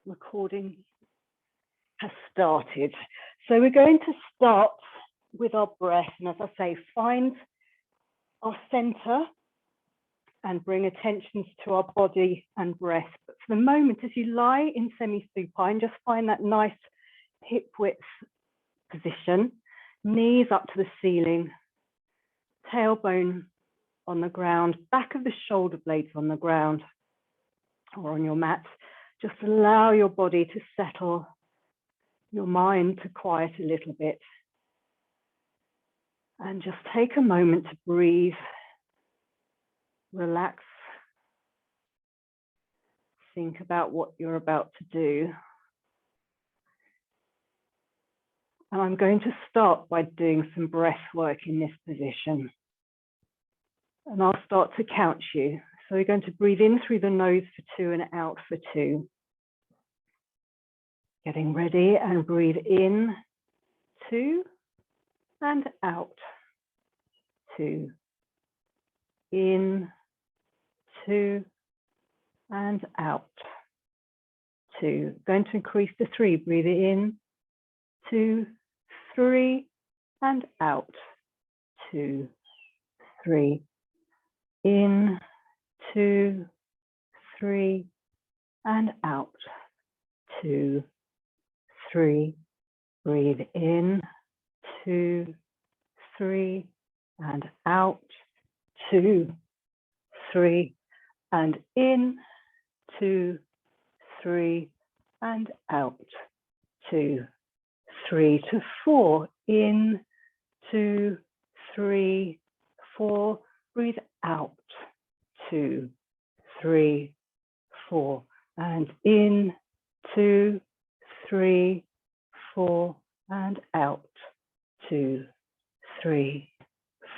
recording has started. So we're going to start with our breath. And as I say, find our center and bring attention to our body and breath. But for the moment, as you lie in semi-supine, just find that nice hip width position, knees up to the ceiling, tailbone on the ground, back of the shoulder blades on the ground or on your mat. Just allow your body to settle, your mind to quiet a little bit. And just take a moment to breathe, relax, think about what you're about to do. And I'm going to start by doing some breath work in this position. And I'll start to count you. So you're going to breathe in through the nose for 2 and out for 2. Getting ready, and breathe in, 2, and out, 2. In, 2, and out, 2. Going to increase to 3. Breathe in, 2, 3, and out, 2, 3. In, 2, 3, and out, 2, 3. Breathe in, 2, 3, and out, 2, 3, and in, 2, 3, and out, 2, 3 to 4. In, 2, 3, 4. Breathe out, 2, 3, 4, and in, 2, 3, 4, and out, 2, 3,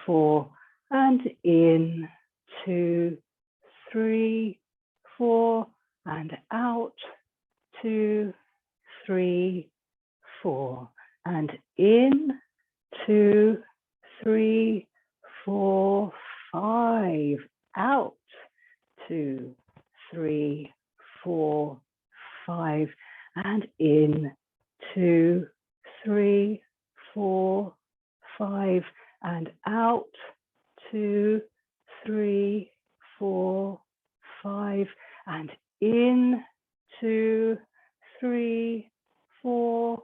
4, and in, 2, 3, 4, and out, 2, 3, 4, and in, 2, 3, 4, 5, out, 2, 3, 4, 5, and in, 2, 3, 4, 5, and out, 2, 3, 4, 5, and in, 2, 3, 4,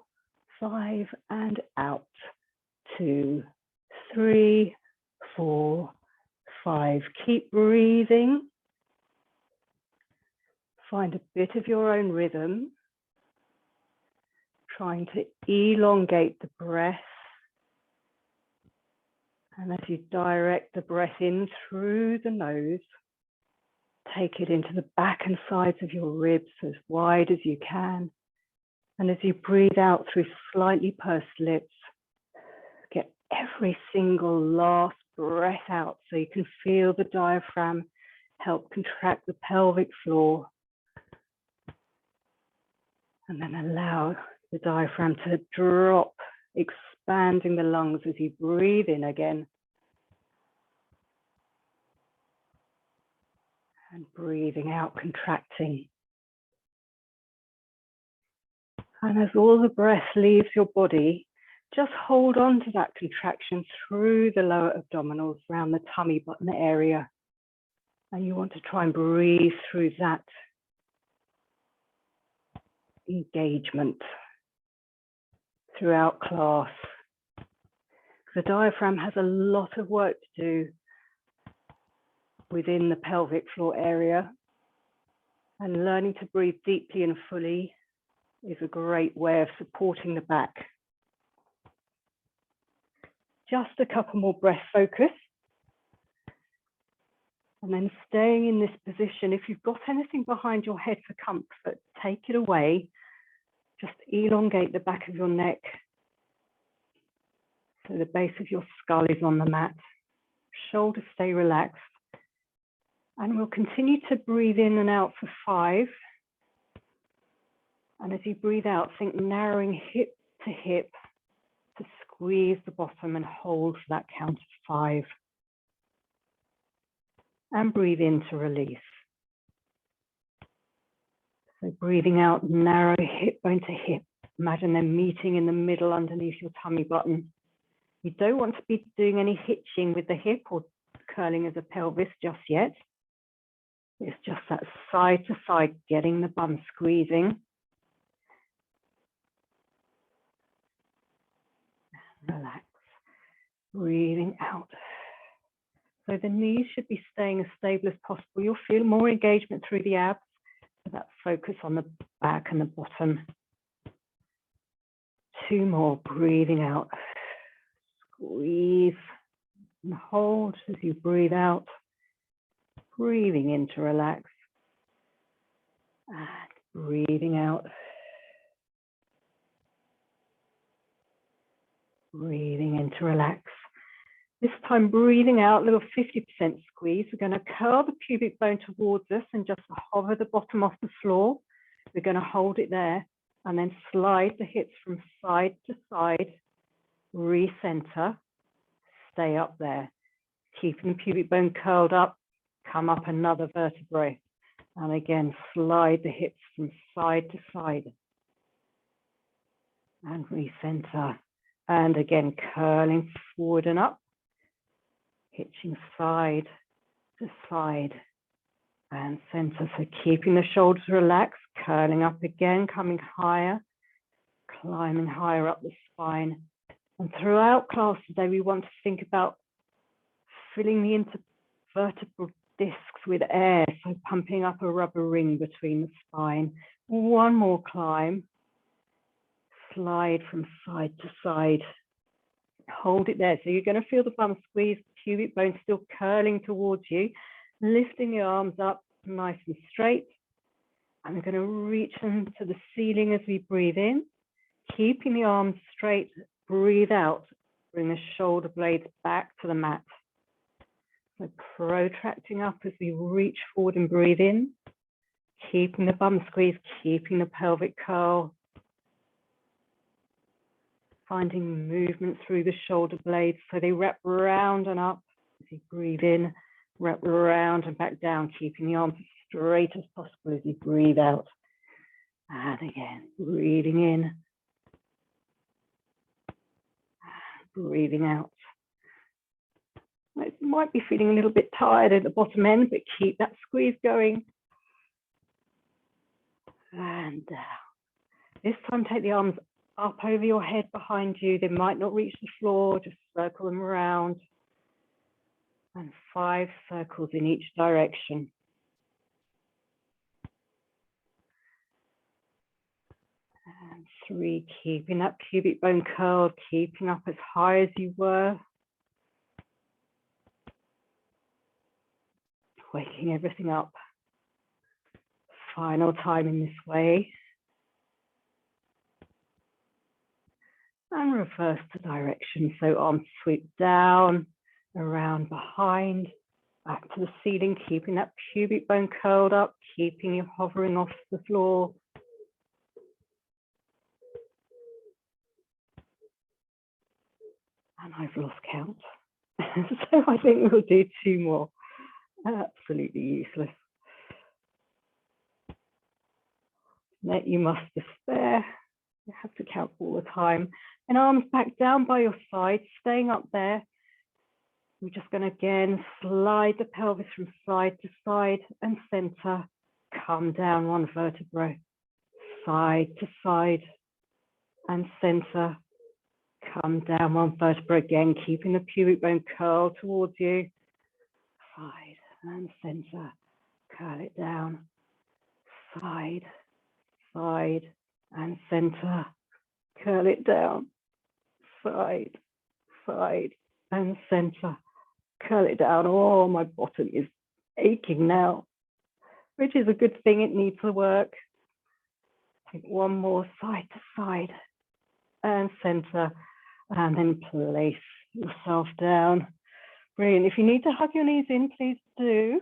5, and out, 2, 3, 4, 5. Keep breathing. Find a bit of your own rhythm, trying to elongate the breath. And as you direct the breath in through the nose, take it into the back and sides of your ribs as wide as you can. And as you breathe out through slightly pursed lips, get every single last breath out so you can feel the diaphragm help contract the pelvic floor. And then allow the diaphragm to drop, expanding the lungs as you breathe in again. And breathing out, contracting. And as all the breath leaves your body, just hold on to that contraction through the lower abdominals, around the tummy button area. And you want to try and breathe through that engagement throughout class. The diaphragm has a lot of work to do within the pelvic floor area, and learning to breathe deeply and fully is a great way of supporting the back. Just a couple more breath focus. And then staying in this position, if you've got anything behind your head for comfort, take it away. Just elongate the back of your neck so the base of your skull is on the mat. Shoulders stay relaxed. And we'll continue to breathe in and out for 5. And as you breathe out, think narrowing hip to hip to squeeze the bottom and hold for that count of 5. And breathe in to release. So breathing out, narrow hip bone to hip. Imagine them meeting in the middle underneath your tummy button. You don't want to be doing any hitching with the hip or curling of the pelvis just yet. It's just that side to side, getting the bum squeezing. Relax, breathing out. So the knees should be staying as stable as possible. You'll feel more engagement through the abs, so that focus on the back and the bottom. 2 more, breathing out. Squeeze and hold as you breathe out. Breathing in to relax. And breathing out. Breathing in to relax. This time, breathing out, a little 50% squeeze. We're going to curl the pubic bone towards us and just hover the bottom off the floor. We're going to hold it there and then slide the hips from side to side, recenter, stay up there. Keeping the pubic bone curled up, come up another vertebrae. And again, slide the hips from side to side. And recenter. And again, curling forward and up. Hitching side to side and center. So keeping the shoulders relaxed, curling up again, coming higher, climbing higher up the spine. And throughout class today, we want to think about filling the intervertebral discs with air, so pumping up a rubber ring between the spine. 1 more climb, slide from side to side. Hold it there. So you're going to feel the bum squeeze, pubic bone still curling towards you, lifting the arms up nice and straight. And we're going to reach them to the ceiling as we breathe in, keeping the arms straight. Breathe out, bring the shoulder blades back to the mat. So protracting up as we reach forward and breathe in, keeping the bum squeeze, keeping the pelvic curl. Finding movement through the shoulder blades so they wrap round and up as you breathe in, wrap around and back down, keeping the arms as straight as possible as you breathe out. And again, breathing in, breathing out. You might be feeling a little bit tired at the bottom end, but keep that squeeze going. And down. This time, take the arms up over your head behind you. They might not reach the floor, just circle them around. And 5 circles in each direction. And 3, keeping that pubic bone curled, keeping up as high as you were. Waking everything up. Final time in this way. And reverse the direction. So arms sweep down, around behind, back to the ceiling, keeping that pubic bone curled up, keeping you hovering off the floor. And I've lost count. So I think we'll do 2 more. Absolutely useless. That you must despair. You have to count all the time. And arms back down by your side, staying up there. We're just going to again slide the pelvis from side to side and center. Come down 1 vertebra. Side to side and center. Come down 1 vertebra again, keeping the pubic bone curled towards you. Side and center. Curl it down. Side, side and center. Curl it down. Side, side and center. Curl it down. Oh, my bottom is aching now, which is a good thing. It needs the work. Take 1 more, side to side and center, and then place yourself down. Brilliant. If you need to hug your knees in, please do.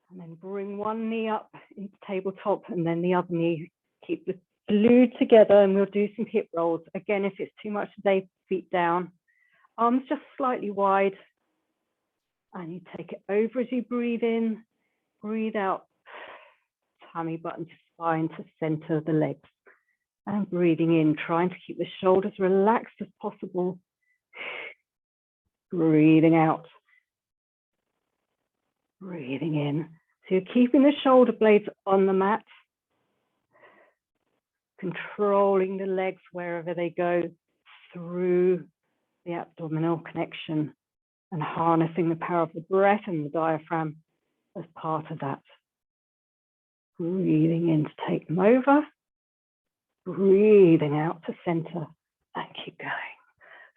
And then bring 1 knee up into tabletop and then the other knee. Keep the glued together, and we'll do some hip rolls. Again, if it's too much today, feet down. Arms just slightly wide. And you take it over as you breathe in, breathe out. tummy button to spine to center the legs. And breathing in, trying to keep the shoulders relaxed as possible. Breathing out. Breathing in. So you're keeping the shoulder blades on the mat, controlling the legs wherever they go through the abdominal connection and harnessing the power of the breath and the diaphragm as part of that. Breathing in to take them over, breathing out to center and keep going.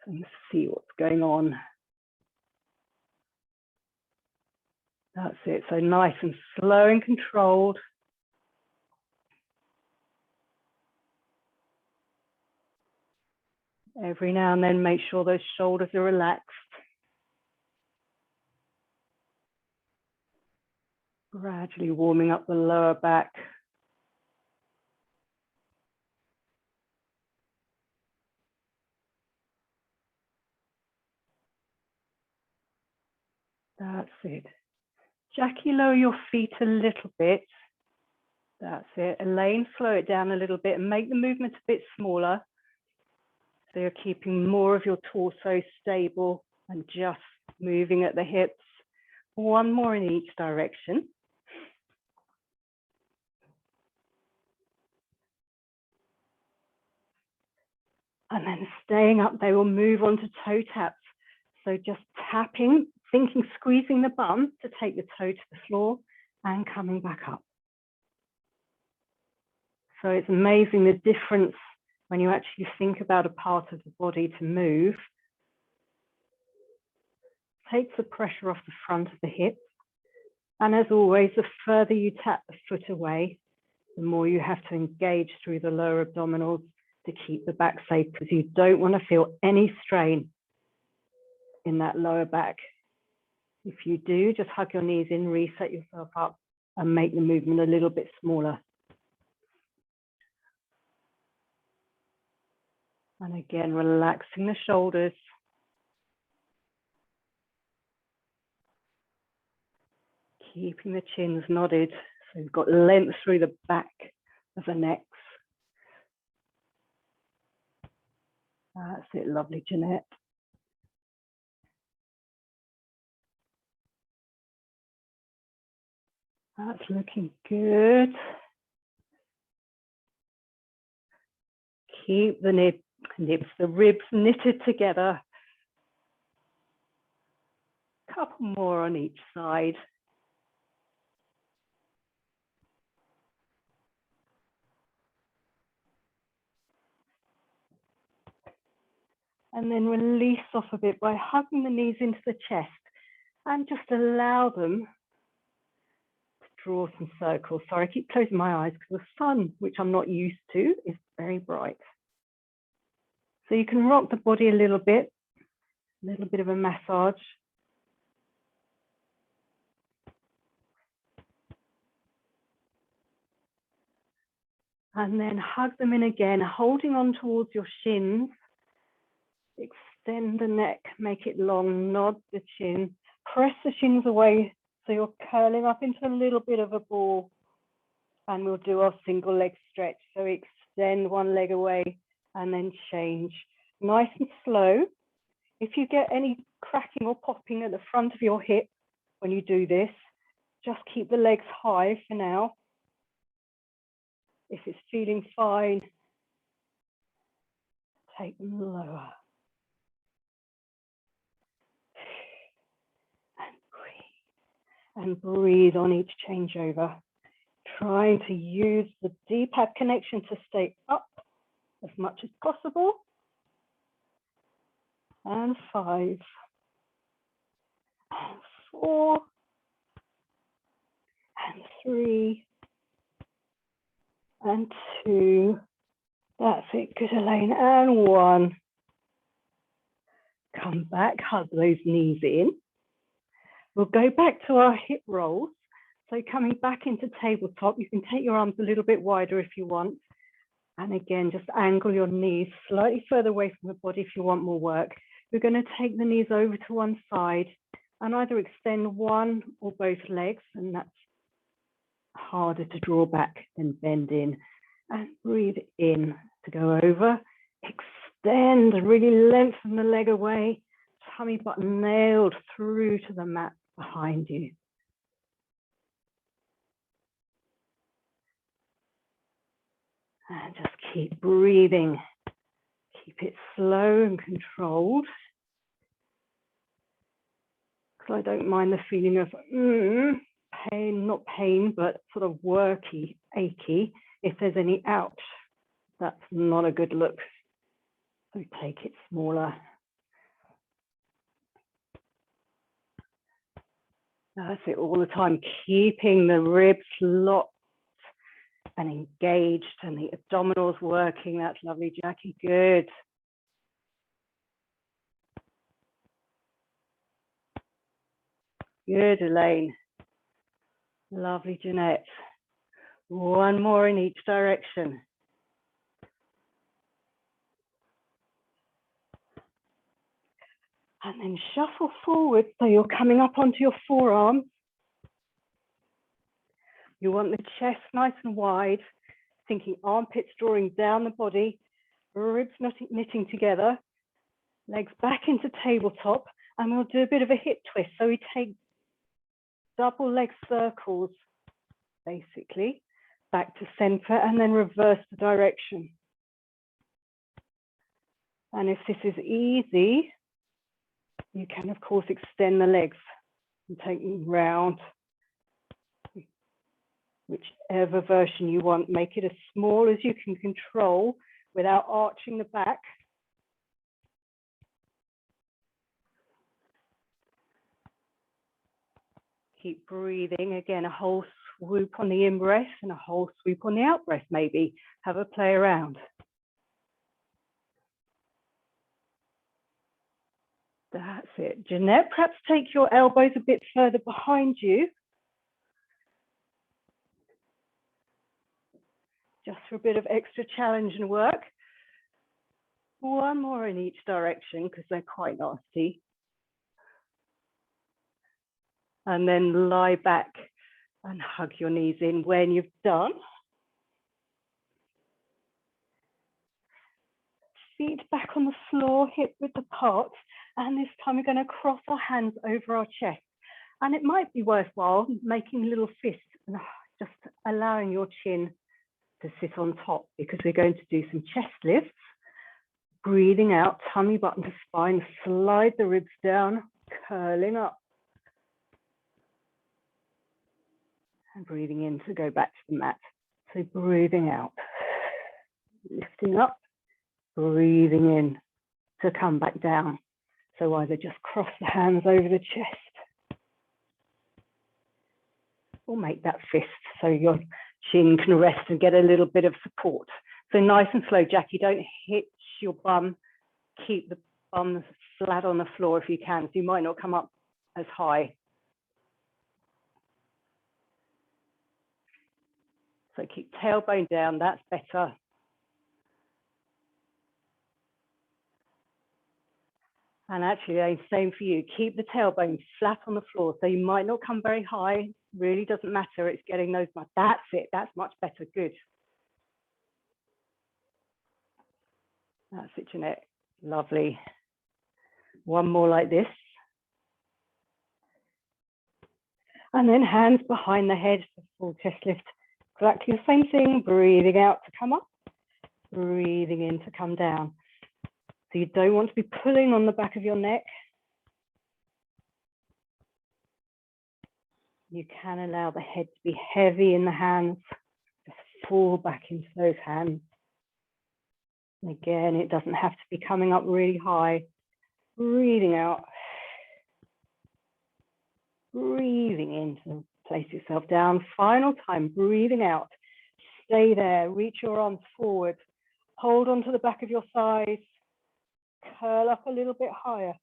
And see what's going on. That's it. So nice and slow and controlled. Every now and then, make sure those shoulders are relaxed. Gradually warming up the lower back. That's it. Jackie, lower your feet a little bit. That's it. Elaine, slow it down a little bit and make the movement a bit smaller. So you're keeping more of your torso stable and just moving at the hips. One more in each direction. And then staying up, they will move on to toe taps. So just tapping, thinking, squeezing the bum to take the toe to the floor and coming back up. So it's amazing the difference when you actually think about a part of the body to move. Takes the pressure off the front of the hip. And as always, the further you tap the foot away, the more you have to engage through the lower abdominals to keep the back safe, because you don't want to feel any strain in that lower back. If you do, just hug your knees in, reset yourself up and make the movement a little bit smaller. And again, relaxing the shoulders. Keeping the chins nodded. So you've got length through the back of the necks. That's it, lovely, Jeanette. That's looking good. Keep the the ribs knitted together. Couple more on each side. And then release off a bit by hugging the knees into the chest and just allow them to draw some circles. Sorry, I keep closing my eyes because the sun, which I'm not used to, is very bright. So you can rock the body a little bit of a massage. And then hug them in again, holding on towards your shins. Extend the neck, make it long, nod the chin, press the shins away so you're curling up into a little bit of a ball. And we'll do our single leg stretch. So extend one leg away and then change. Nice and slow. If you get any cracking or popping at the front of your hip when you do this, just keep the legs high for now. If it's feeling fine, take them lower. And breathe on each changeover. Trying to use the D-pad connection to stay up as much as possible. And 5, and 4, and 3, and 2. That's it, good, Elaine, and 1. Come back, hug those knees in. We'll go back to our hip rolls. So coming back into tabletop, you can take your arms a little bit wider if you want. And again, just angle your knees slightly further away from the body if you want more work. We're going to take the knees over to one side and either extend one or both legs, and that's harder to draw back than bend in. And breathe in to go over. Extend, really lengthen the leg away. Tummy button nailed through to the mat behind you. And just keep breathing. Keep it slow and controlled. Because I don't mind the feeling of pain, not pain, but sort of worky, achy. If there's any ouch, that's not a good look. So take it smaller. That's it all the time, keeping the ribs locked and engaged and the abdominals working. That's lovely, Jackie, good. Good, Elaine. Lovely, Jeanette. One more in each direction. And then shuffle forward so you're coming up onto your forearms. You want the chest nice and wide, thinking armpits drawing down the body, ribs knitting together, legs back into tabletop, and we'll do a bit of a hip twist. So we take double leg circles, basically, back to center, and then reverse the direction. And if this is easy, you can, of course, extend the legs and take them round, whichever version you want. Make it as small as you can control without arching the back. Keep breathing. Again, a whole swoop on the in-breath and a whole swoop on the out-breath, maybe. Have a play around. That's it. Jeanette, perhaps take your elbows a bit further behind you. Just for a bit of extra challenge and work. One more in each direction because they're quite nasty. And then lie back and hug your knees in when you've done. Feet back on the floor, hip width apart. And this time we're going to cross our hands over our chest. And it might be worthwhile making little fists and just allowing your chin to sit on top because we're going to do some chest lifts. Breathing out, tummy button to spine, slide the ribs down, curling up. And breathing in to go back to the mat. So breathing out, lifting up, breathing in to come back down. So either just cross the hands over the chest or make that fist so your chin can rest and get a little bit of support. So nice and slow, Jackie, don't hit your bum. Keep the bum flat on the floor if you can, so you might not come up as high. So keep tailbone down, that's better. And actually, same for you. Keep the tailbone flat on the floor. So you might not come very high. Really doesn't matter. It's getting those. That's it. That's much better. Good. That's it, Jeanette. Lovely. One more like this. And then hands behind the head, full chest lift. Exactly the same thing. Breathing out to come up. Breathing in to come down. So you don't want to be pulling on the back of your neck. You can allow the head to be heavy in the hands. Just fall back into those hands. And again, it doesn't have to be coming up really high. Breathing out. Breathing in to place yourself down. Final time, breathing out. Stay there, reach your arms forward. Hold onto the back of your thighs. Curl up a little bit higher.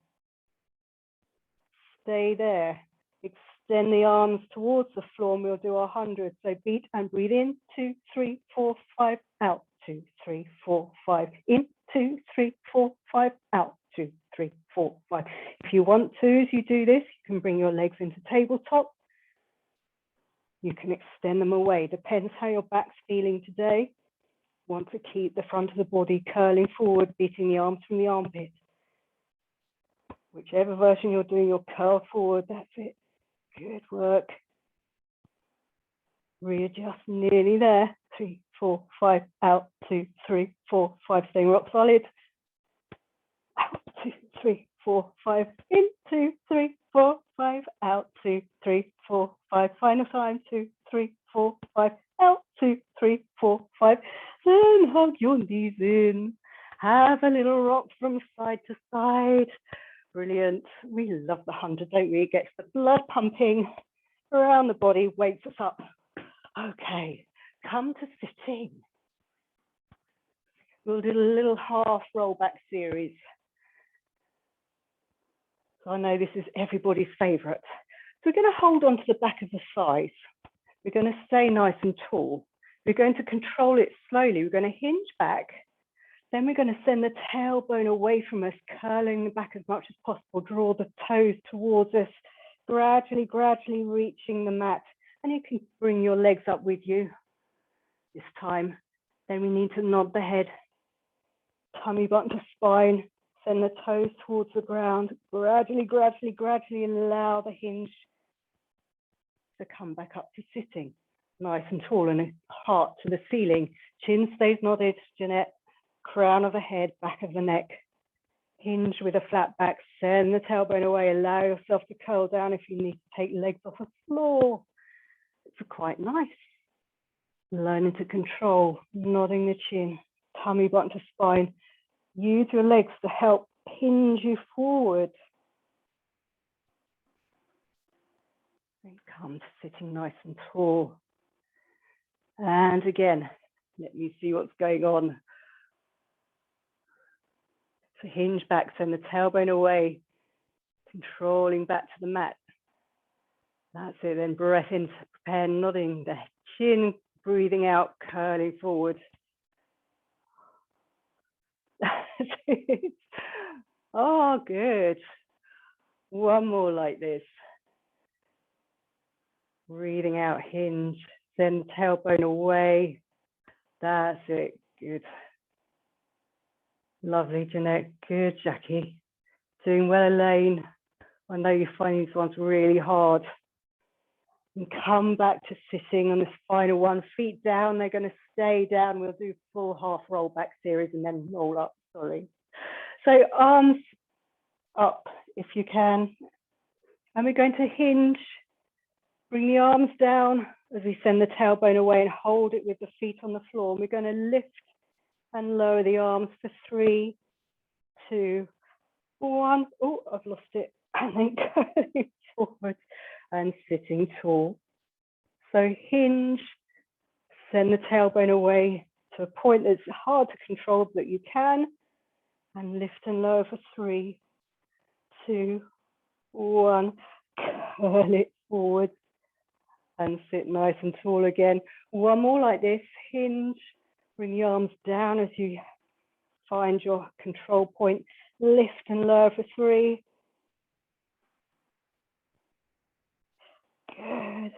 Stay there. Extend the arms towards the floor and we'll do 100. So beat and breathe in, 2, 3, 4, 5, out, 2, 3, 4, 5, in, 2, 3, 4, 5, out, 2, 3, 4, 5. If you want to, as you do this, you can bring your legs into tabletop. You can extend them away, depends how your back's feeling today. Want to keep the front of the body curling forward, beating the arms from the armpit. Whichever version you're doing, you'll curl forward, that's it. Good work. Readjust, nearly there. 3, 4, 5, out, 2, 3, 4, 5, staying rock solid. Out, 2, 3, 4, 5, in, 2, 3, 4, 5, out, 2, 3, 4, 5, final time, 2, 3, 4, 5, out, 2, 3, 4, 5. Then hug your knees in. Have a little rock from side to side. Brilliant. We love the 100, don't we? It gets the blood pumping around the body, wakes us up. Okay, come to sitting. We'll do a little half rollback series. So I know this is everybody's favorite. So we're going to hold on to the back of the thighs. We're going to stay nice and tall. We're going to control it slowly. We're going to hinge back. Then we're going to send the tailbone away from us, curling the back as much as possible. Draw the toes towards us, gradually reaching the mat. And you can bring your legs up with you this time. Then we need to nod the head, tummy button to spine, send the toes towards the ground, gradually allow the hinge to come back up to sitting. Nice and tall and a heart to the ceiling. Chin stays nodded, Jeanette. Crown of the head, back of the neck. Hinge with a flat back, send the tailbone away, allow yourself to curl down if you need to take legs off the floor. It's quite nice. Learning to control, nodding the chin, tummy button to spine. Use your legs to help hinge you forward. And come to sitting nice and tall. And again, let me see what's going on. So hinge back, send the tailbone away, controlling back to the mat. That's it, then breath in, prepare, nodding the chin, breathing out, curling forward. Oh, good. One more like this. Breathing out, hinge, send the tailbone away. That's it, good. Lovely, Jeanette. Good, Jackie. Doing well, Elaine. I know you find these ones really hard. And come back to sitting on this final one. Feet down, they're going to stay down. We'll do full half roll back series and then roll up, sorry. So arms up if you can. And we're going to hinge. Bring the arms down as we send the tailbone away and hold it with the feet on the floor. And we're going to lift and lower the arms for 3, 2, 1. Oh, I've lost it. And then going forward and sitting tall. So hinge, send the tailbone away to a point that's hard to control, but you can. And lift and lower for 3, 2, 1. Curl it forward and sit nice and tall again. One more like this. Hinge, bring the arms down as you find your control point. Lift and lower for 3. Good.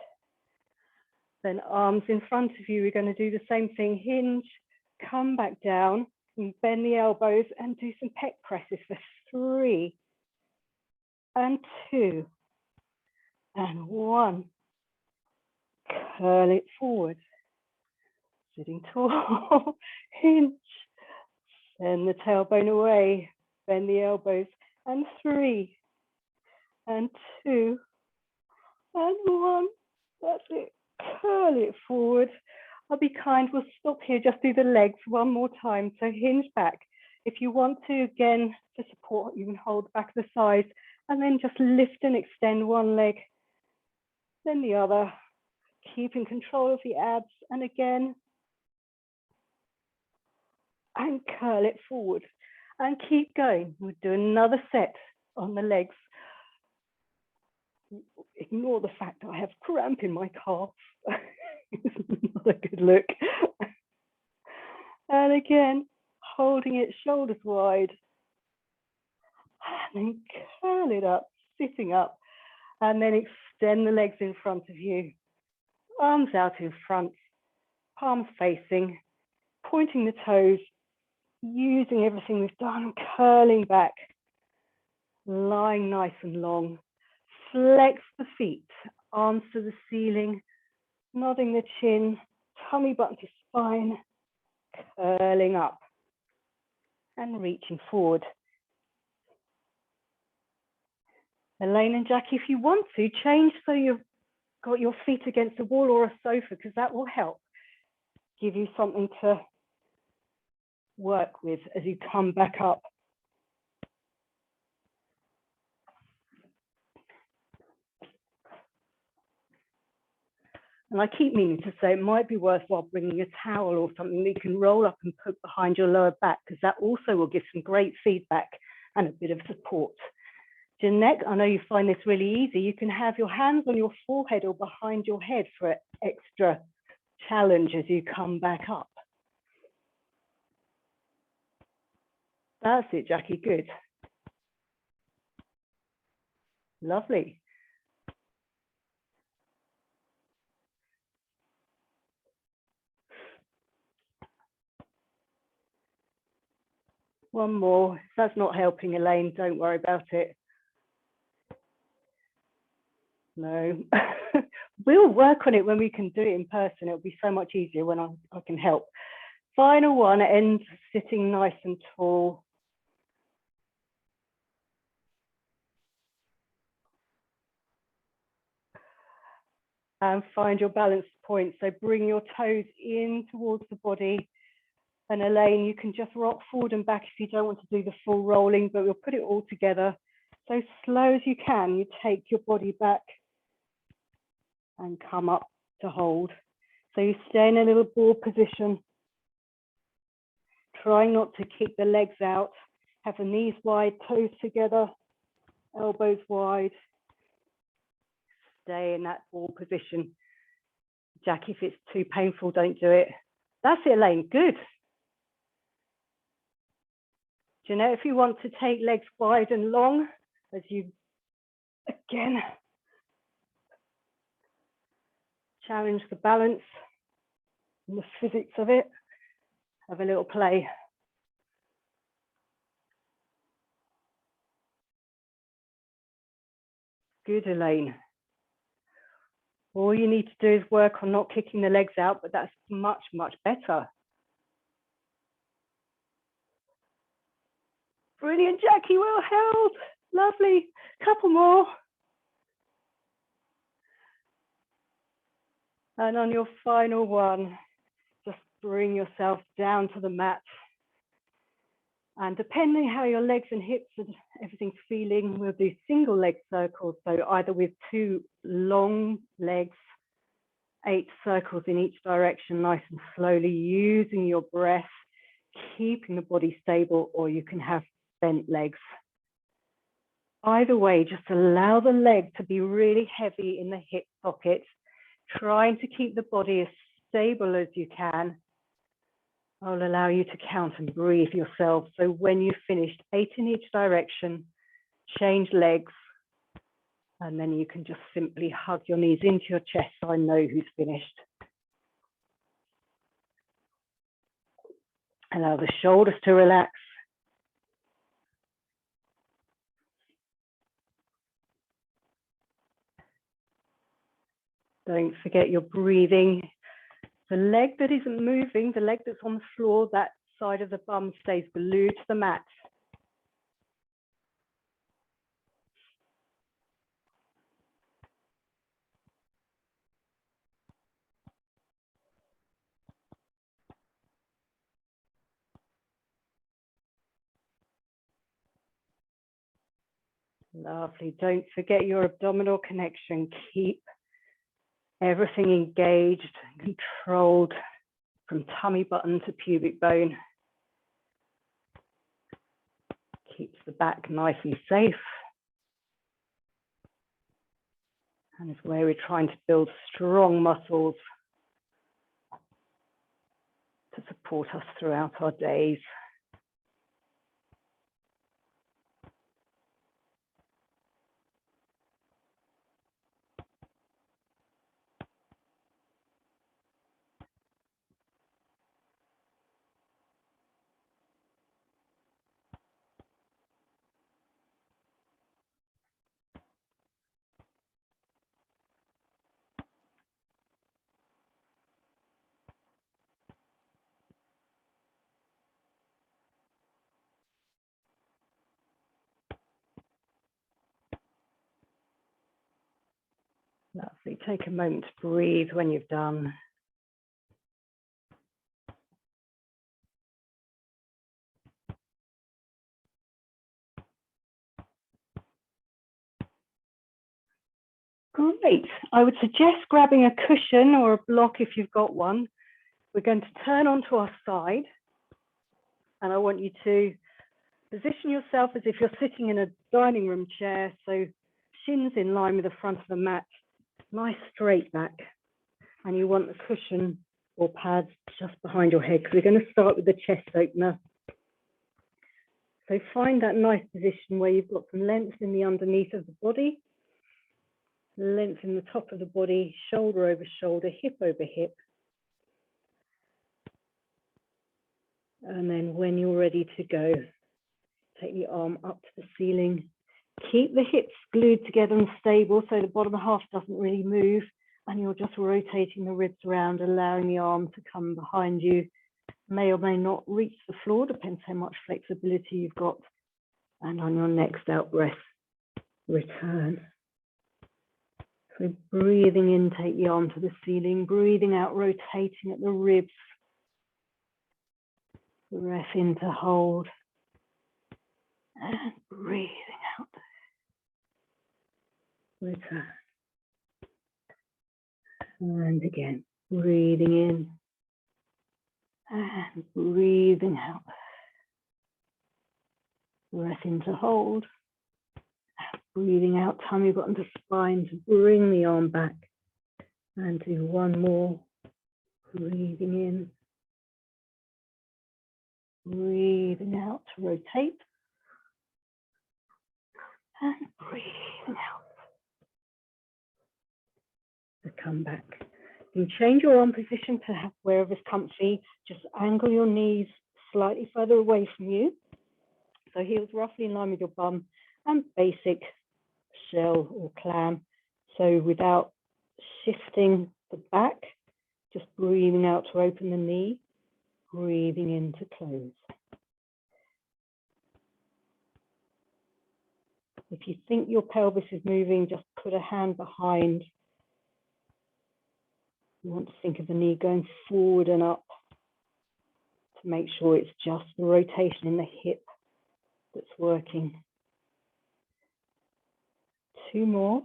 Then arms in front of you. We're going to do the same thing. Hinge, come back down, and bend the elbows and do some pec presses for 3 and 2 and 1. Curl it forward. Sitting tall. Hinge. Send the tailbone away. Bend the elbows. And 3 and 2 and 1. That's it. Curl it forward. I'll be kind. We'll stop here. Just do the legs one more time. So hinge back. If you want to, again, to support, you can hold the back of the thighs and then just lift and extend one leg, then the other, keeping control of the abs. And again, and curl it forward and keep going. We'll do another set on the legs. Ignore the fact I have cramp in my calf. It's not a good look. And again, holding it shoulders wide. And then curl it up, sitting up. And then extend the legs in front of you. arms out in front, palms facing, pointing the toes, using everything we've done, curling back, lying nice and long. Flex the feet, arms to the ceiling, nodding the chin, tummy button to spine, curling up and reaching forward. Elaine and Jackie, if you want to, change so you've got your feet against a wall or a sofa, because that will help give you something to work with as you come back up. And I keep meaning to say it might be worthwhile bringing a towel or something that you can roll up and put behind your lower back, because that also will give some great feedback and a bit of support. Jeanette, I know you find this really easy. You can have your hands on your forehead or behind your head for extra challenge as you come back up. That's it, Jackie, good. Lovely. One more. If that's not helping, Elaine, don't worry about it. No. We'll work on it when we can do it in person. It'll be so much easier when I can help. Final one, ends sitting nice and tall. And find your balance point. So bring your toes in towards the body. And Elaine, you can just rock forward and back if you don't want to do the full rolling, but we'll put it all together. So slow as you can, you take your body back and come up to hold. So you stay in a little ball position. Try not to kick the legs out. Have the knees wide, toes together, elbows wide. Stay in that ball position. Jackie, if it's too painful, don't do it. That's it, Elaine, good. Jeanette, if you want to take legs wide and long, as you, again, challenge the balance and the physics of it, have a little play. Good, Elaine. All you need to do is work on not kicking the legs out, but that's much, much better. Brilliant, Jackie, well held. Lovely. Couple more. And on your final one, just bring yourself down to the mat. And depending how your legs and hips and everything's feeling, we'll do single leg circles. So either with 2 long legs, 8 circles in each direction, nice and slowly, using your breath, keeping the body stable, or you can have bent legs. Either way, just allow the leg to be really heavy in the hip socket, trying to keep the body as stable as you can. I'll allow you to count and breathe yourself. So when you've finished, 8 in each direction, change legs, and then you can just simply hug your knees into your chest so I know who's finished. Allow the shoulders to relax. Don't forget your breathing. The leg that isn't moving, the leg that's on the floor, that side of the bum stays glued to the mat. Lovely. Don't forget your abdominal connection. Keep everything engaged, controlled from tummy button to pubic bone. Keeps the back nice and safe. And it's where we're trying to build strong muscles to support us throughout our days. take a moment to breathe when you've done. Great. I would suggest grabbing a cushion or a block if you've got one. We're going to turn onto our side, and I want you to position yourself as if you're sitting in a dining room chair, so shins in line with the front of the mat, nice straight back, and you want the cushion or pads just behind your head, because we're going to start with the chest opener. So find that nice position where you've got some length in the underneath of the body, length in the top of the body, shoulder over shoulder, hip over hip. And then when you're ready to go, take the arm up to the ceiling. Keep the hips glued together and stable so the bottom half doesn't really move, and you're just rotating the ribs around, allowing the arm to come behind you. May or may not reach the floor, depends how much flexibility you've got. And on your next out breath, return. So breathing in, take the arm to the ceiling, breathing out, rotating at the ribs. Breath in to hold. And breathing out. Return. And again, breathing in. And breathing out. Breath in to hold. Breathing out, tummy button to spine to bring the arm back. And do one more. Breathing in. Breathing out to rotate. And breathing out to come back. You can change your arm position to have wherever's comfy. Just angle your knees slightly further away from you. So heels roughly in line with your bum, and basic shell or clam. So without shifting the back, just breathing out to open the knee, breathing in to close. If you think your pelvis is moving, just put a hand behind. You want to think of the knee going forward and up to make sure it's just the rotation in the hip that's working. Two more.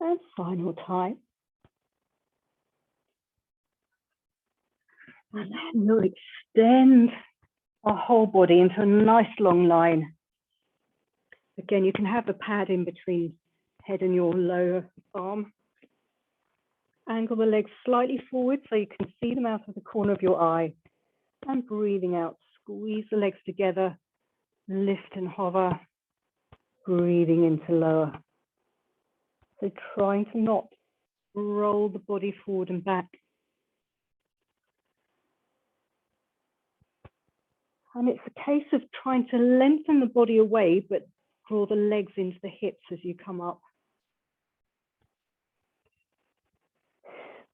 And final time. And then we'll extend our whole body into a nice long line. Again, you can have a pad in between head and your lower arm. Angle the legs slightly forward so you can see them out of the corner of your eye. And breathing out, squeeze the legs together, lift and hover, breathing into lower. So trying to not roll the body forward and back. And it's a case of trying to lengthen the body away, but draw the legs into the hips as you come up.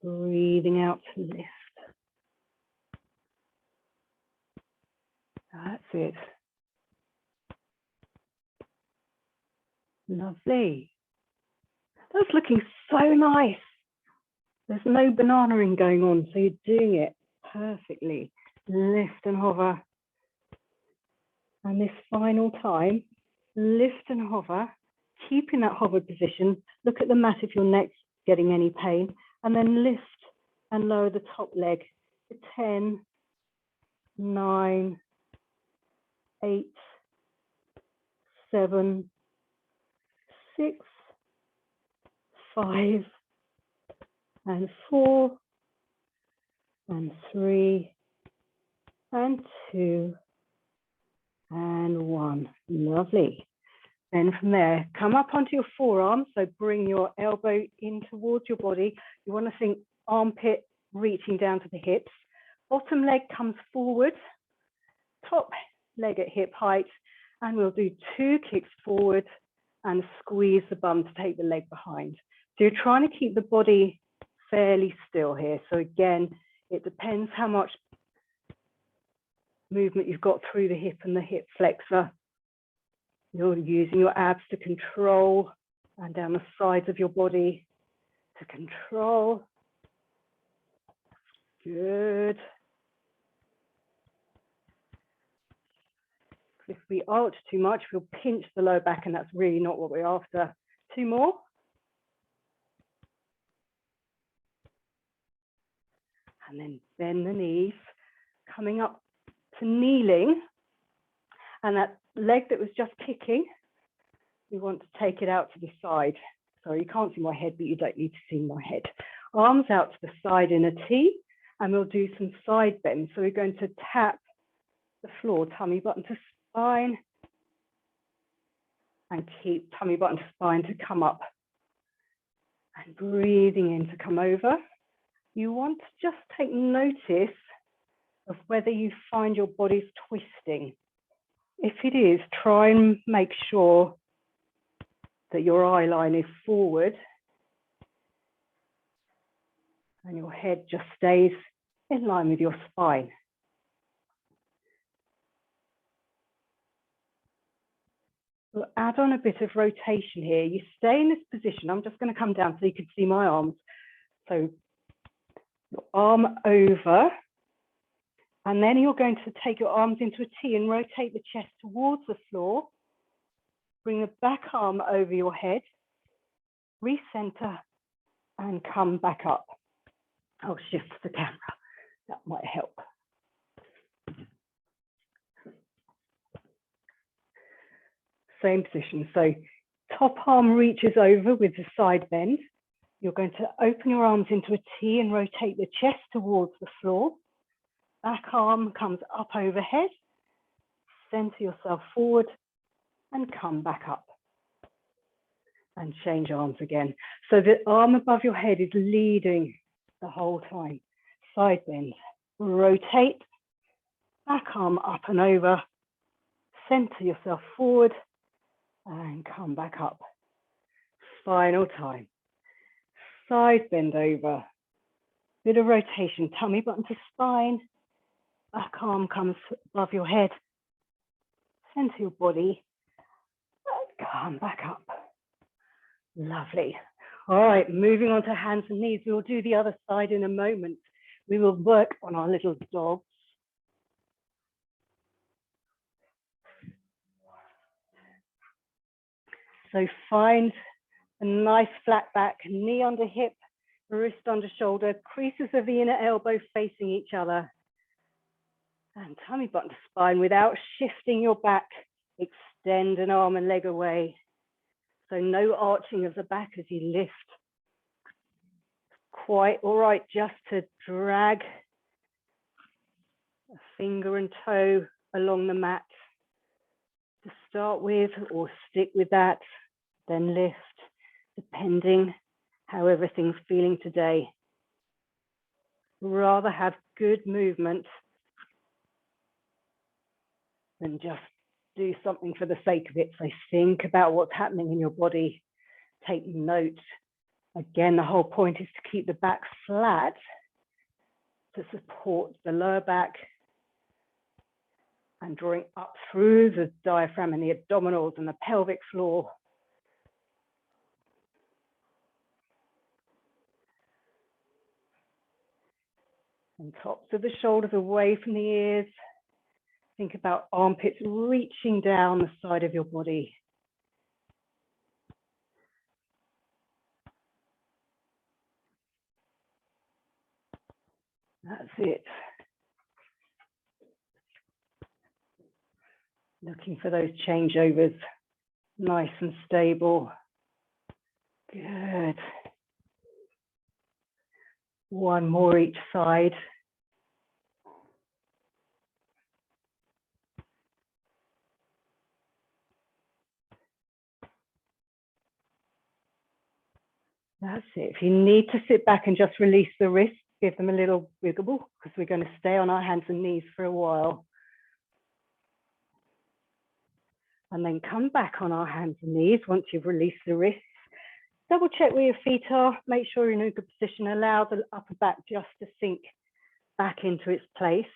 Breathing out to lift. That's it. Lovely. That's looking so nice. There's no bananaing going on, so you're doing it perfectly. Lift and hover. And this final time, lift and hover, keeping that hover position. Look at the mat if your neck's getting any pain, and then lift and lower the top leg to 10, 9, 8, 7, 6, 5, and 4, and 3, and 2, and 1. Lovely. Then from there, come up onto your forearm. So bring your elbow in towards your body. You want to think armpit reaching down to the hips. Bottom leg comes forward, top leg at hip height, and we'll do 2 kicks forward and squeeze the bum to take the leg behind. So you're trying to keep the body fairly still here. So again, it depends how much movement you've got through the hip and the hip flexor. You're using your abs to control and down the sides of your body to control. Good. If we arch too much, we'll pinch the lower back, and that's really not what we're after. 2 more. And then bend the knees, coming up to kneeling. And that leg that was just kicking, we want to take it out to the side. Sorry, you can't see my head, but you don't need to see my head. Arms out to the side in a T, and we'll do some side bends. So we're going to tap the floor, tummy button to spine, and keep tummy button to spine to come up. And breathing in to come over. You want to just take notice of whether you find your body's twisting. If it is, try and make sure that your eye line is forward and your head just stays in line with your spine. We'll add on a bit of rotation here. You stay in this position. I'm just going to come down so you can see my arms. So your arm over, and then you're going to take your arms into a T and rotate the chest towards the floor. Bring the back arm over your head, recenter, and come back up. I'll shift the camera. That might help. Same position. So top arm reaches over with the side bend. You're going to open your arms into a T and rotate the chest towards the floor. Back arm comes up overhead. Center yourself forward and come back up. And change arms again. So the arm above your head is leading the whole time. Side bend. Rotate. Back arm up and over. Center yourself forward and come back up. Final time. Side bend over. Bit of rotation. Tummy button to spine. Back arm comes above your head. Center your body. And come back up. Lovely. All right, moving on to hands and knees. We'll do the other side in a moment. We will work on our little dogs. So find a nice flat back, knee under hip, wrist under shoulder, creases of the inner elbow facing each other. And tummy button to spine without shifting your back. Extend an arm and leg away. So no arching of the back as you lift. Quite all right just to drag a finger and toe along the mat to start with, or stick with that, then lift, depending how everything's feeling today. Rather have good movement than just do something for the sake of it. So think about what's happening in your body. Take note. Again, the whole point is to keep the back flat to support the lower back and drawing up through the diaphragm and the abdominals and the pelvic floor. And tops of the shoulders away from the ears. Think about armpits reaching down the side of your body. That's it. Looking for those changeovers, nice and stable. Good. One more each side. That's it. If you need to sit back and just release the wrists, give them a little wiggle, because we're going to stay on our hands and knees for a while. And then come back on our hands and knees once you've released the wrists. Double check where your feet are, make sure you're in a good position, allow the upper back just to sink back into its place.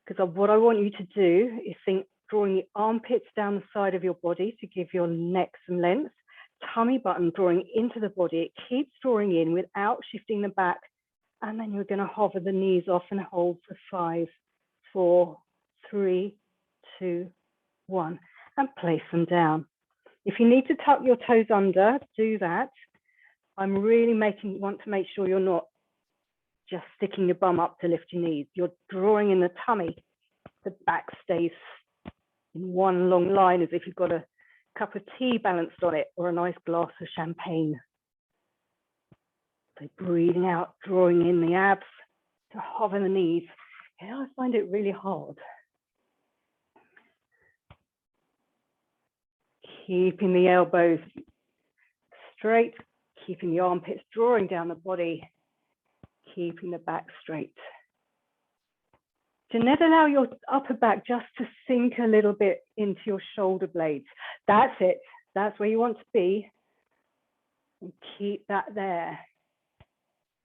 Because what I want you to do is think drawing the armpits down the side of your body to give your neck some length, tummy button drawing into the body. It keeps drawing in without shifting the back. And then you're going to hover the knees off and hold for 5, 4, 3, 2, 1, and place them down. If you need to tuck your toes under, do that. I'm really want to make sure you're not just sticking your bum up to lift your knees. You're drawing in the tummy. The back stays in one long line as if you've got a cup of tea balanced on it or a nice glass of champagne. So breathing out, drawing in the abs to hover the knees. Yeah, I find it really hard. Keeping the elbows straight, keeping the armpits drawing down the body, keeping the back straight. Do not allow your upper back just to sink a little bit into your shoulder blades. That's it. That's where you want to be. And keep that there.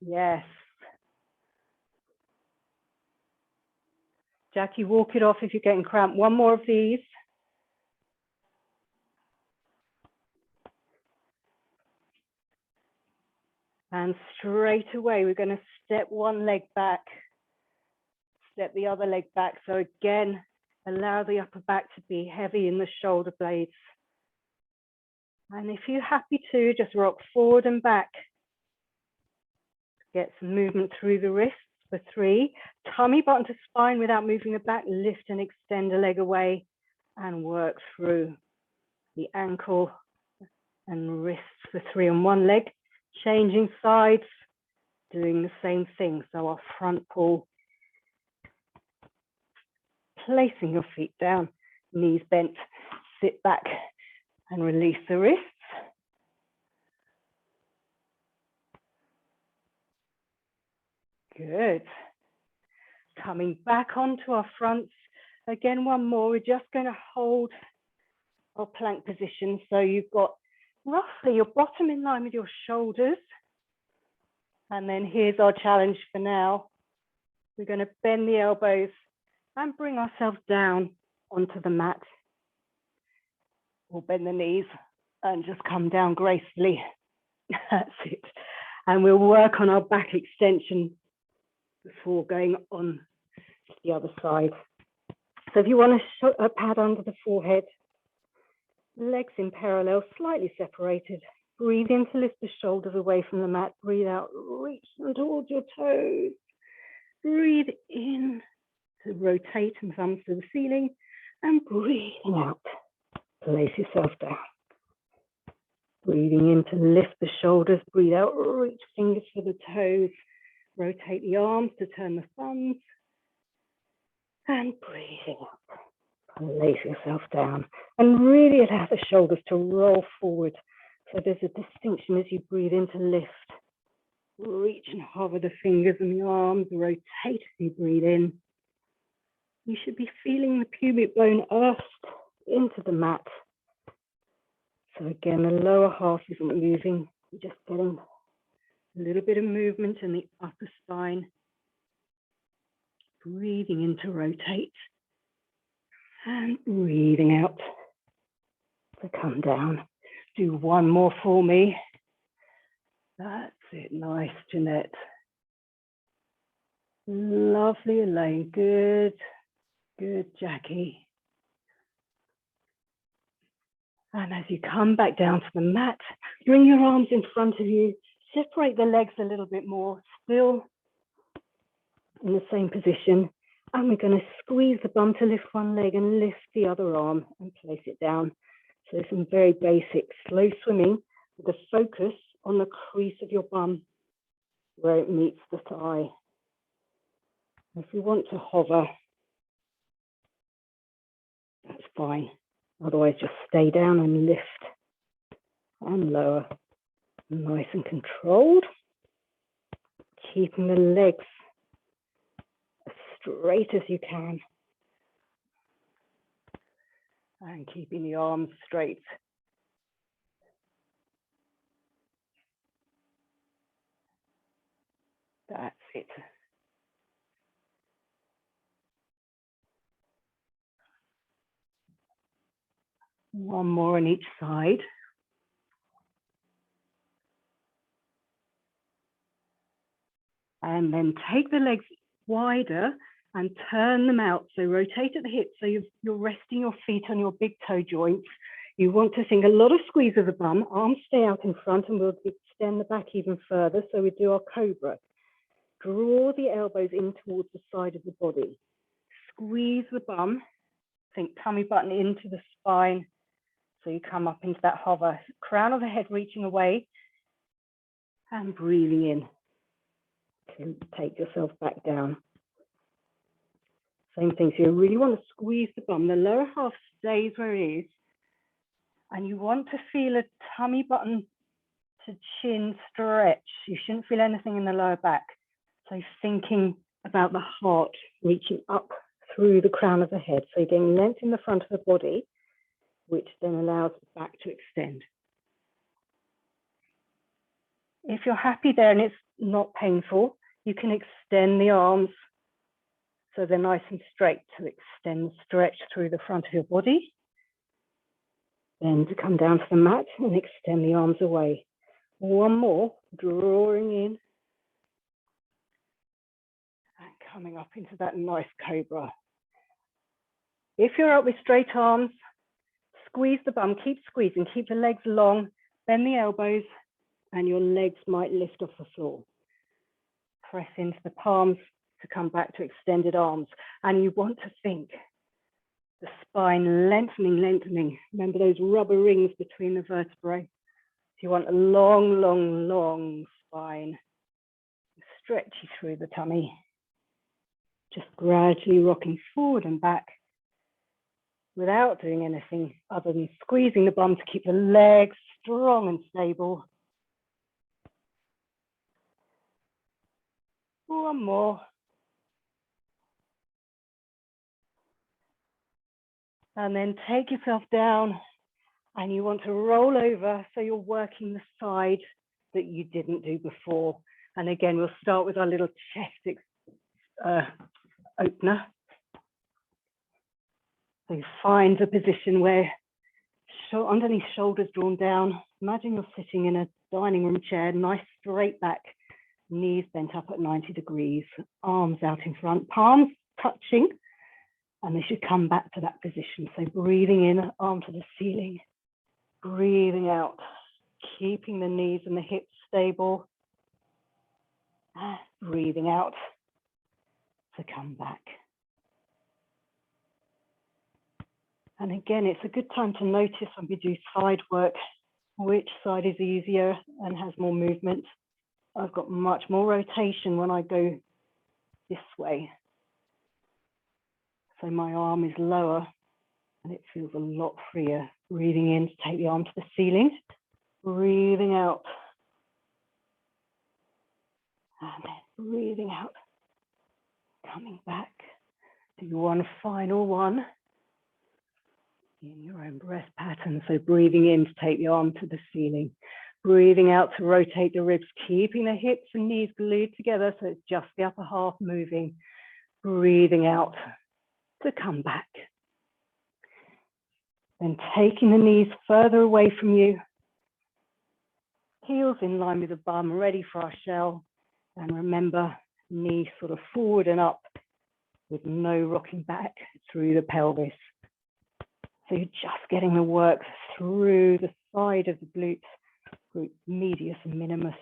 Yes. Jackie, walk it off if you're getting cramped. One more of these. And straight away, we're going to step one leg back, step the other leg back. So again, allow the upper back to be heavy in the shoulder blades. And if you're happy to, just rock forward and back. Get some movement through the wrists for 3. Tummy button to spine without moving the back. Lift and extend a leg away and work through the ankle and wrists for 3 on one leg. Changing sides, doing the same thing. So our front pull, placing your feet down, knees bent, sit back and release the wrists. Good. Coming back onto our fronts. Again, one more. We're just going to hold our plank position. So you've got roughly your bottom in line with your shoulders. And then here's our challenge for now. We're going to bend the elbows and bring ourselves down onto the mat. We'll bend the knees and just come down gracefully. That's it. And we'll work on our back extension before going on to the other side. So if you want a pad under the forehead, legs in parallel, slightly separated. Breathe in to lift the shoulders away from the mat. Breathe out, reach them towards your toes. Breathe in to rotate and thumbs to the ceiling. And breathing out, place yourself down. Breathing in to lift the shoulders. Breathe out, reach fingers for the toes. Rotate the arms to turn the thumbs. And breathing up. Place yourself down and really allow the shoulders to roll forward. So there's a distinction as you breathe in to lift. Reach and hover the fingers and the arms. Rotate as you breathe in. You should be feeling the pubic bone earthed into the mat. So again, the lower half isn't moving. You're just getting a little bit of movement in the upper spine. Breathing in to rotate. And breathing out to come down. Do one more for me. That's it. Nice, Jeanette. Lovely, Elaine. Good. Good, Jackie. And as you come back down to the mat, bring your arms in front of you. Separate the legs a little bit more. Still in the same position. And we're going to squeeze the bum to lift one leg and lift the other arm and place it down. So some very basic slow swimming with a focus on the crease of your bum where it meets the thigh. If you want to hover, that's fine. Otherwise, just stay down and lift and lower. Nice and controlled. Keeping the legs as straight as you can. And keeping the arms straight. That's it. One more on each side. And then take the legs wider and turn them out. So rotate at the hips, so you're resting your feet on your big toe joints. You want to think a lot of squeeze of the bum, arms stay out in front, and we'll extend the back even further. So we do our cobra. Draw the elbows in towards the side of the body. Squeeze the bum, think tummy button into the spine. So you come up into that hover, crown of the head reaching away and breathing in. Take yourself back down. Same thing, so you really want to squeeze the bum. The lower half stays where it is. And you want to feel a tummy button to chin stretch. You shouldn't feel anything in the lower back. So thinking about the heart reaching up through the crown of the head. So you're getting length in the front of the body, which then allows the back to extend. If you're happy there and it's not painful, you can extend the arms so they're nice and straight to extend, stretch through the front of your body. Then to come down to the mat and extend the arms away. One more, drawing in and coming up into that nice cobra. If you're up with straight arms, squeeze the bum, keep squeezing, keep the legs long, bend the elbows, and your legs might lift off the floor. Press into the palms to come back to extended arms. And you want to think the spine lengthening, lengthening. Remember those rubber rings between the vertebrae. So you want a long, long, long spine. Stretchy through the tummy. Just gradually rocking forward and back without doing anything other than squeezing the bum to keep the legs strong and stable. One more. And then take yourself down and you want to roll over so you're working the side that you didn't do before. And again, we'll start with our little chest opener. So you find a position where underneath shoulders drawn down. Imagine you're sitting in a dining room chair, nice straight back, knees bent up at 90 degrees, arms out in front, palms touching. And they should come back to that position. So breathing in, arm to the ceiling, breathing out, keeping the knees and the hips stable, breathing out to come back. And again, it's a good time to notice when we do side work, which side is easier and has more movement. I've got much more rotation when I go this way. So my arm is lower and it feels a lot freer. Breathing in to take the arm to the ceiling, breathing out. And then breathing out, coming back. Do one final one in your own breath pattern. So breathing in to take the arm to the ceiling, breathing out to rotate the ribs, keeping the hips and knees glued together so it's just the upper half moving. Breathing out to come back. Then taking the knees further away from you, heels in line with the bum, ready for our shell. And remember, knees sort of forward and up with no rocking back through the pelvis. So you're just getting the work through the side of the glutes, glute medius and minimus.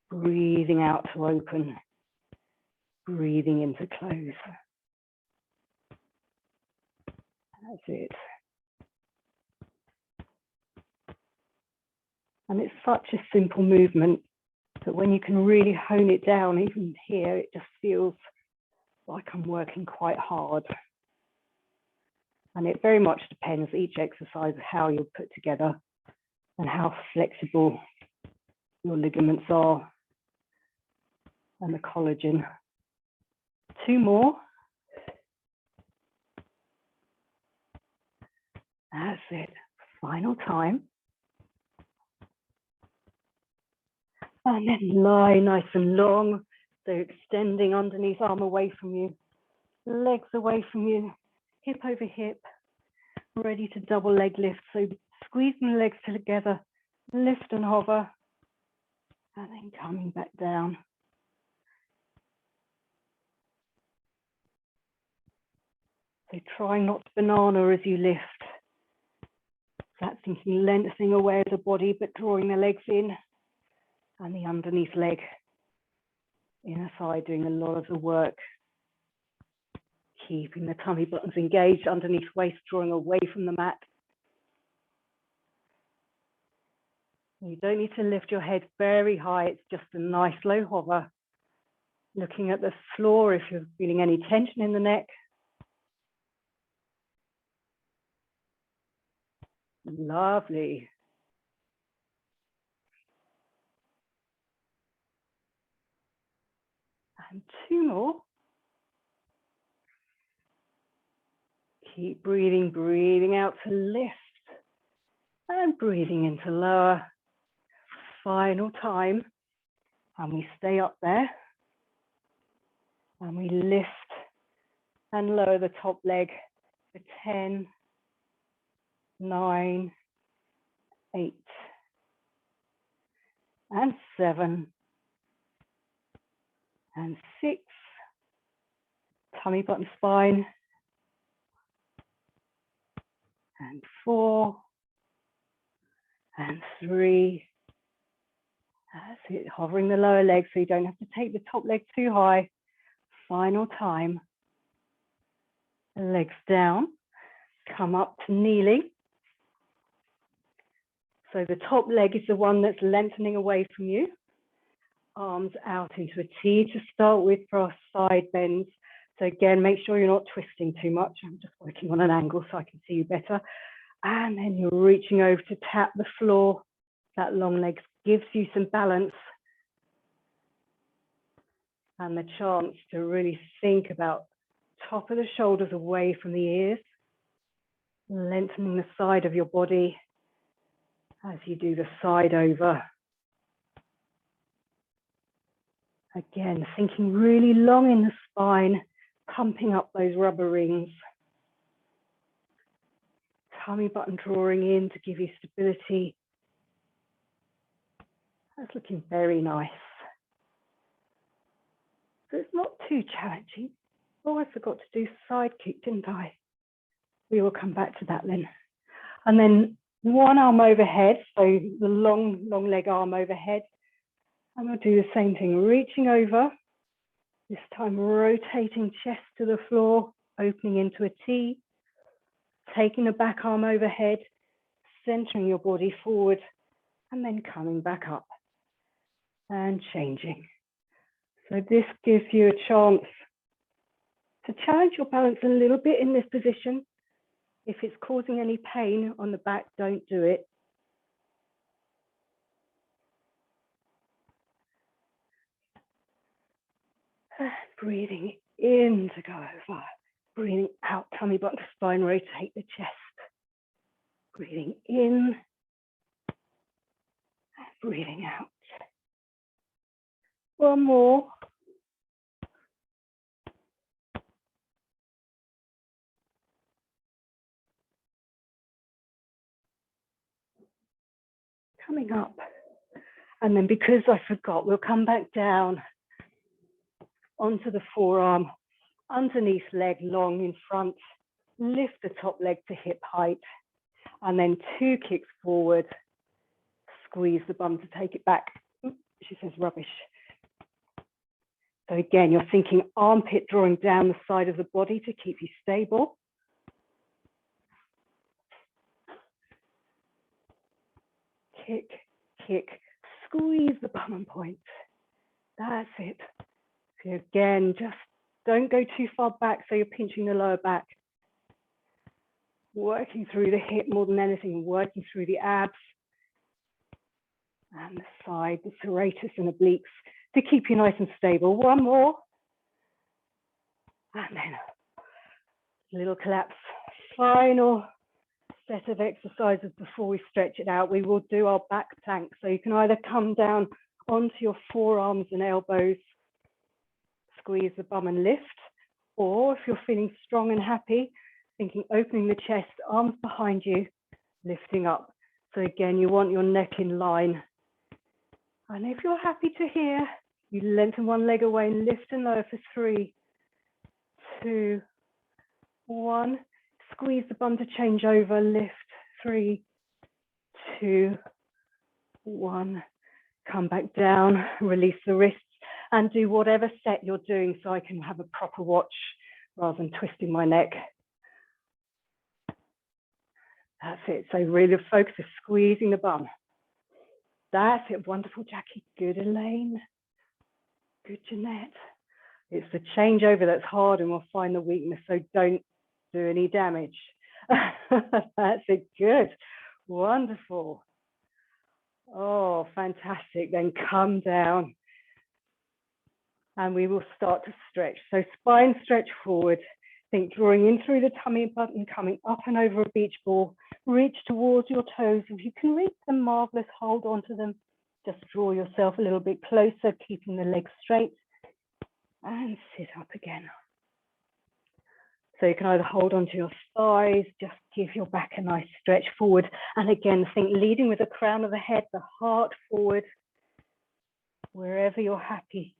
Breathing out to open, breathing in to close. That's it. And it's such a simple movement that when you can really hone it down, even here, it just feels like I'm working quite hard. And it very much depends, each exercise, how you're put together and how flexible your ligaments are and the collagen. Two more. That's it. Final time. And then lie nice and long. So extending underneath, arm away from you, legs away from you, hip over hip, ready to double leg lift. So squeezing the legs together, lift and hover, and then coming back down. So trying not to banana as you lift. That's thinking lengthening away the body, but drawing the legs in, and the underneath leg, inner thigh doing a lot of the work. Keeping the tummy buttons engaged, underneath waist drawing away from the mat. You don't need to lift your head very high, it's just a nice low hover. Looking at the floor if you're feeling any tension in the neck. Lovely. And 2 more. Keep breathing, breathing out to lift. And breathing in to lower. Final time. And we stay up there. And we lift and lower the top leg for 10, 9, 8, and 7, and 6. Tummy button spine. And 4, and 3. That's it, hovering the lower leg so you don't have to take the top leg too high. Final time. Legs down, come up to kneeling. So the top leg is the one that's lengthening away from you. Arms out into a T to start with for our side bends. So again, make sure you're not twisting too much. I'm just working on an angle so I can see you better. And then you're reaching over to tap the floor. That long leg gives you some balance and the chance to really think about top of the shoulders away from the ears, lengthening the side of your body as you do the side over. Again, thinking really long in the spine, pumping up those rubber rings. Tummy button drawing in to give you stability. That's looking very nice. So it's not too challenging. Oh, I forgot to do side kick, didn't I? We will come back to that then. And then one arm overhead, so the long leg arm overhead. And we'll do the same thing, reaching over, this time rotating chest to the floor, opening into a T, taking the back arm overhead, centering your body forward, and then coming back up and changing. So this gives you a chance to challenge your balance a little bit in this position. If it's causing any pain on the back, don't do it. Breathing in to go over. Breathing out, tummy button to spine, rotate the chest. Breathing in. Breathing out. One more. Coming up. And then because I forgot, we'll come back down onto the forearm, underneath leg long in front, lift the top leg to hip height, and then 2 kicks forward, squeeze the bum to take it back. She says rubbish. So again, you're thinking armpit drawing down the side of the body to keep you stable. Kick, kick, squeeze the bum and point. That's it. So again, just don't go too far back so you're pinching the lower back. Working through the hip more than anything, working through the abs and the side, the serratus and obliques to keep you nice and stable. One more. And then a little collapse. Final set of exercises before we stretch it out. We will do our back plank. So you can either come down onto your forearms and elbows, squeeze the bum and lift, or if you're feeling strong and happy, thinking opening the chest, arms behind you, lifting up. So again, you want your neck in line. And if you're happy to here, you lengthen one leg away and lift and lower for 3, 2, 1. Squeeze the bum to change over, lift, 3, 2, 1. Come back down, release the wrists, and do whatever set you're doing so I can have a proper watch rather than twisting my neck. That's it. So really the focus is squeezing the bum. That's it. Wonderful, Jackie. Good, Elaine. Good, Jeanette. It's the changeover that's hard and we'll find the weakness, so don't do any damage. That's it. Good. Wonderful. Oh, fantastic. Then come down and we will start to stretch. So spine stretch forward. Think drawing in through the tummy button, coming up and over a beach ball. Reach towards your toes. If you can reach them, marvelous. Hold on to them. Just draw yourself a little bit closer, keeping the legs straight. And sit up again. So you can either hold onto your thighs, just give your back a nice stretch forward. And again, think leading with the crown of the head, the heart forward, wherever you're happy.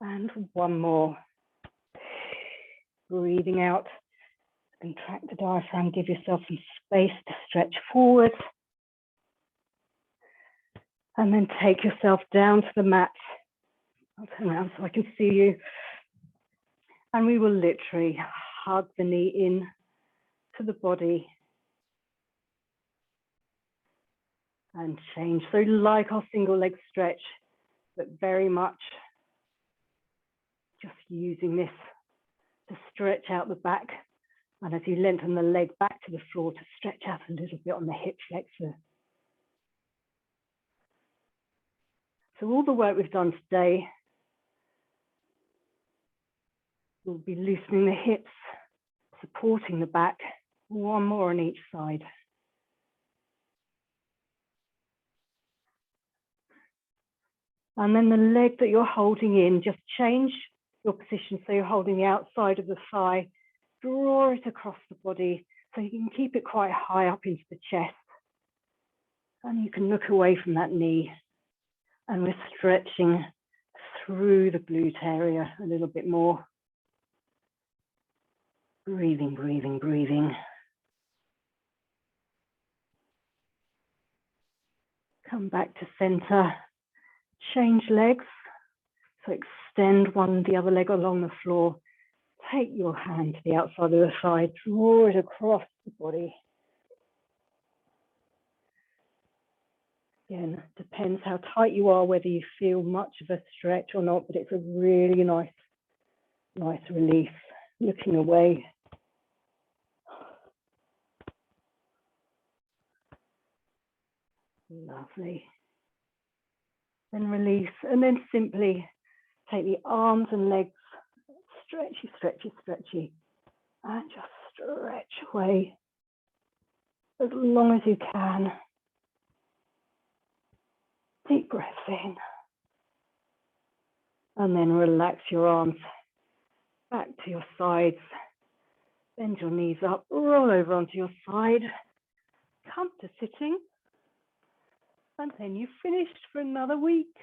And one more. Breathing out, contract the diaphragm, give yourself some space to stretch forward. And then take yourself down to the mat. I'll turn around so I can see you. And we will literally hug the knee in to the body. And change. So like our single leg stretch, but very much just using this to stretch out the back. And as you lengthen the leg back to the floor, to stretch out a little bit on the hip flexor. So all the work we've done today will be loosening the hips, supporting the back, one more on each side. And then the leg that you're holding in, just change your position so you're holding the outside of the thigh, draw it across the body so you can keep it quite high up into the chest. And you can look away from that knee. And we're stretching through the glute area a little bit more. Breathing, breathing, breathing. Come back to center. Change legs. So extend the other leg along the floor. Take your hand to the outside of the thigh. Draw it across the body. Again, depends how tight you are, whether you feel much of a stretch or not, but it's a really nice release. Looking away. Lovely. Then release, and then simply take the arms and legs, stretchy, stretchy, stretchy, and just stretch away as long as you can. Deep breath in. And then relax your arms back to your sides. Bend your knees up, roll over onto your side. Come to sitting. And then you've finished for another week.